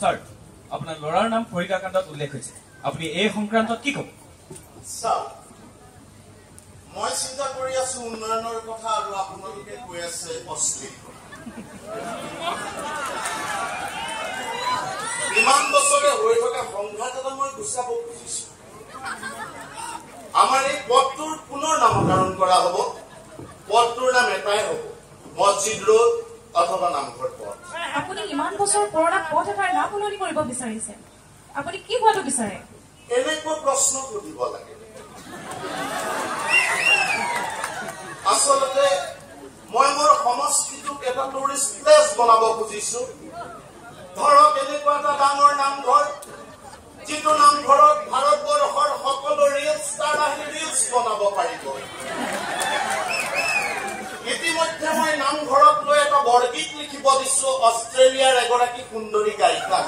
sir আপনাৰ লৰাৰ নাম পৰীক্ষাকাণ্ডত উল্লেখ হৈছে আপুনি এই সংক্ৰান্তত কি ক'ব স্যাৰ মই চিন্তা কৰি আছো উন্নয়নৰ কথা আৰু আপোনালোকে কৈ আছে অশ্লীল ইমান বছৰে হৈ থকা সংঘাত এটা মই গুচাব খুজিছো আমাৰ এই পথটোৰ পুনৰ নামকৰণ কৰা হ'ব পথটোৰ নাম এটাই হ'ব মছজিদ ৰোড অথবা নামঘৰ পথ আপুনি ইমান বছৰ পুৰণা পথ এটাৰ নাম সলনি কৰিব বিচাৰিছে আপুনি কি হোৱাটো বিচাৰে এনেকুৱা প্ৰশ্ন সুধিব লাগে আসলতে মই মোৰ সমষ্টিটোক এটা টুৰিষ্ট প্লেচ বনাব খুজিছো ধৰক এনেকুৱা এটা ডাঙৰ নামঘৰ যিটো নামঘৰত ভাৰতবৰ্ষৰ সকলো ৰিল ষ্টাৰ আহি ৰিলছ বনাব পাৰিব ইতিমধ্যে মই নামঘৰত লৈ এটা বৰগীত লিখিব দিছো অষ্ট্ৰেলিয়াৰ এগৰাকী সুন্দৰী গায়িকা